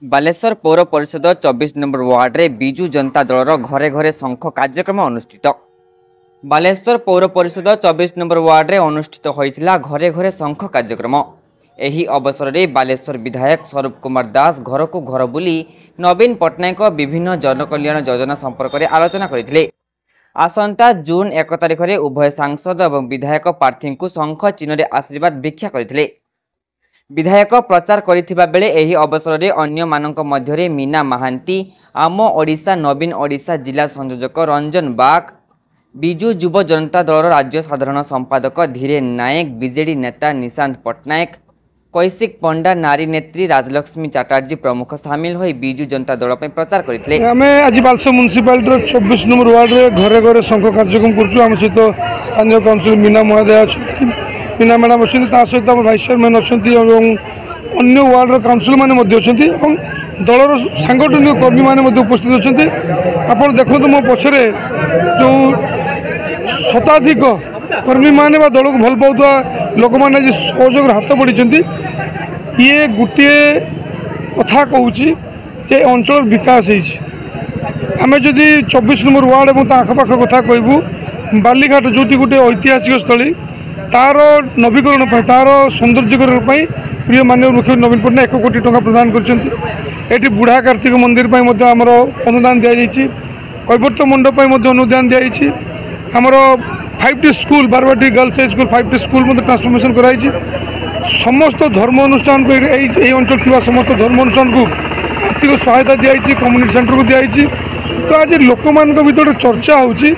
बालेश्वर पौर परिषद 24 number ward रे बिजु जनता दलर घरे घरे शंख कार्यक्रम अनुष्ठित। बालेश्वर पौर परिषद 24 नंबर वार्ड रे अनुष्ठित होइथिला घरे घरे शंख कार्यक्रम। एही अवसर में बालेश्वर विधायक स्वरूप कुमार दास घर को घर बुली नवीन पट्टनायक विभिन्न जनकल्याण योजना संपर्क में आलोचना करथिले। आसंता जून 1 तारिख में उभय सांसद और विधायक प्रार्थी को शंख चिन्ह रे आशीर्वाद भिक्षा करथिले। विधायक प्रचार करिथिबा बेले एही अवसर में अन्य मानक मध्यरे मीना महांती, आम ओडिशा नवीन ओडिशा जिला संयोजक रंजन बाग, बिजु युव जनता दल राज्य साधारण संपादक धीरे नायक, बीजेडी नेता निशांत पट्टनायक, कैसिक पंडा, नारी नेत्री राजलक्ष्मी चैटार्जी प्रमुख सामिल हो बिजु जनता दल पे प्रचार करथिले। आमे आज बालेश्वर म्युनिसिपालिटी 24 नंबर वार्ड रे घरे घरे शंख कार्यक्रम करछु। आम सहित स्थानीय काउंसिल मीना महोदय अछि, मीना मैडम अच्छी, सहित भाइस चेयरमैन अच्छा और अन्य वार्ड काउंसिल मैंने दलर सांगठनिक कर्मी मैंने उपस्थित अच्छा। आप देखो मो पछरे जो शताधिक कर्मी मैंने दल को भल पाऊा लोक मैंने सहयोग हाथ बढ़ी ये गोटे कथा कहूँ अंचल विकास आम जदि 24 नंबर वार्ड और आखपाख कथा कहबू बालीघाट जो गोटे ऐतिहासिक स्थली तार नवीकरण तार सौंदर्यकरण प्रिय माननीय मुख्यमंत्री नवीन पट्टनायक 1 कोटी टंका प्रदान कर बुढ़ा कार्तिक मंदिर आमर अनुदान दि जाइए। कैवर्त मंडप अनुदान दि जाइए। आमर 5टी school Barabati girls high school 5टी स्कूल ट्रांसफॉर्मेशन कराई। समस्त धर्म अनुष्ठान को यही अंचल थी समस्त धर्म अनुष्ठान को आर्थिक सहायता दी जाइए। कम्युनिटी सेंटर को दी जाइए। तो आज लोक मान भर चर्चा होची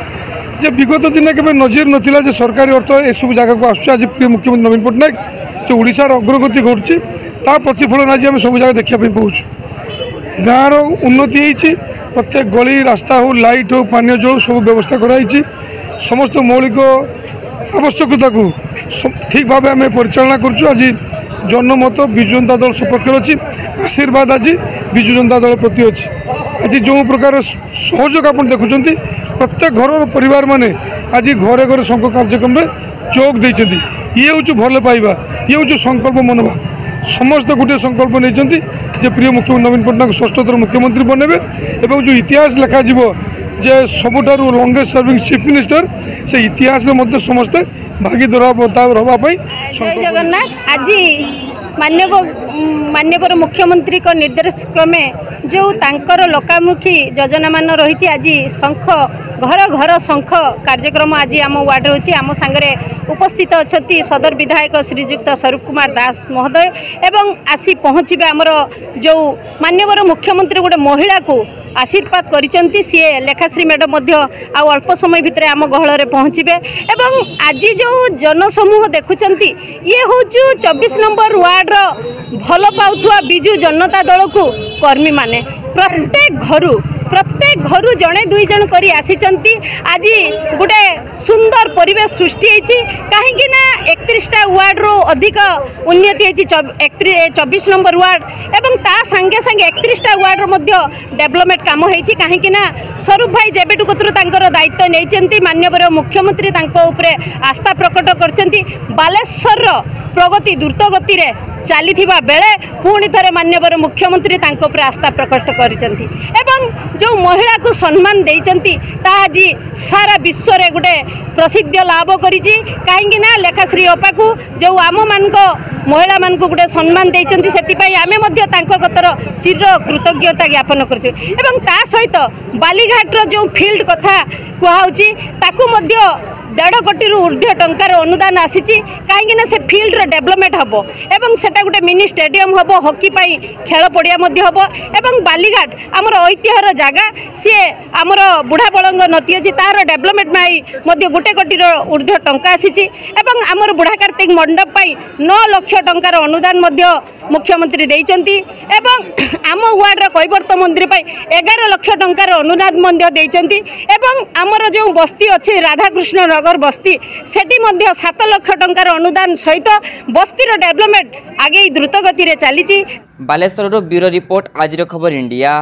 जे विगत दिन के नजर नाला जे सरकारी अर्थ एसबू जगह को आस। आज प्रिय मुख्यमंत्री नवीन पट्टनायक जो ओडिशार अग्रगति घटुची प्रतिफलन आज आम सब जगह देखा पाऊँ। गाँव उन्नति होती प्रत्येक गली रास्ता हो लाइट हो पानी जल सब व्यवस्था कराई। समस्त मौलिक आवश्यकता को ठीक भाव आम परिचालना करुँ। आज जनमत बिजु जनता दल सपक्ष अच्छी आशीर्वाद आज बिजु जनता दल प्रति अच्छी। आज जो प्रकार सहयोग आप देखुं प्रत्येक घर परिवार माने आज घरे घरे शंख कार्यक्रम में जोग देते। ये हूँ भल पाइबा, ये हूँ संकल्प मनोभाव। समस्त गोटे संकल्प नहीं जे प्रिय मुख्यमंत्री नवीन पट्टनायक षष्ठथर मुख्यमंत्री बनेबे एवं जो इतिहास लिखा जे सबुठारु लॉन्गेस्ट सर्विंग चीफ मिनिस्टर से इतिहास में मध्य समस्ते भागीदार रहापाई। जय जगन्नाथ। आज माननीय मुख्यमंत्री को निर्देश क्रमे जो तांकर लोकामुखी योजना मान रही आज शंख घर घर शंख कार्यक्रम आज आम वार्ड रही। आम सांगरे उपस्थित अच्छा सदर विधायक श्रीजुक्त स्वरूप कुमार दास महोदय एवं आसी पहुँचे आमर जो माननीय मुख्यमंत्री गोटे महिला को आशीर्वाद करिसेंती सी लेखाश्री मैडम अल्प समय भितर आम गहल पहुँचे। एवं आज जो जनसमूह देखुंट ये हूँ 24 नंबर वार्ड भल पाउथुआ बिजु जनता दल को कर्मी माने प्रत्येक घर जड़े दुई जन करी आसीचंती। आज गोटे सुंदर परिवेश सृष्टि होती कहीं 31टा वार्ड रो अधिक उन्नति होती 24 नंबर वार्ड एवं ता संगे संगे 31टा वार्ड रो डेवलपमेंट काम होती कहीं स्वरूप भाई जेबेटू कतरू तांकर दायित्व नहीं माननीय मुख्यमंत्री तांको उपरे आस्था प्रकट करचंती। बालेश्वर प्रगति द्रुत गति रे चली बेले पुणी थे माननीय मुख्यमंत्री तांको उपरे आस्था प्रकट करिसेंती एवं जो महिला को सम्मान देइचंती ता आज सारा विश्व रे गोटे प्रसिद्ध लाभ करिछि कहीं लेखाश्री अपा को जो आम मान महिला मान को गोटे सम्मान देइचंती सेतिपई आमे मध्य तांको कतर चिर कृतज्ञता ज्ञापन करछु। एवं ता सहित बालीघाट रो जो फील्ड कथा कुहाउछि ताकू मध्य 1.5 कोटी ऊर्ध्व टंकार अनुदान आसी कहीं से फील्ड डेवलपमेंट हम एवं सेटा गोटे मिनी स्टेडियम हम हॉकी पाई खेल पड़िया हम एवं बालीघाट आमर ऐतिह्यर जगह सी आमर बुढ़ा बलंग नदी अच्छी तार डेवलपमेंट 1 कोटी ऊर्ध्व टंका आसी आमर बुढ़ा कार्तिक मंडप 9 लाख टंकार अनुदान मुख्यमंत्री देइचंती एवं आम वार्ड कैवर्त मंदिर 11 लाख टंकार अनुदान देइचंती एवं आमर जो बस्ती अच्छी राधाकृष्ण नगर बस्ती सेठी 7 लाख टंकार अनुदान सहित बस्तीर डेवलपमेंट आगे द्रुत गति रे चली। बालेश्वर ब्यूरो रिपोर्ट आज खबर इंडिया।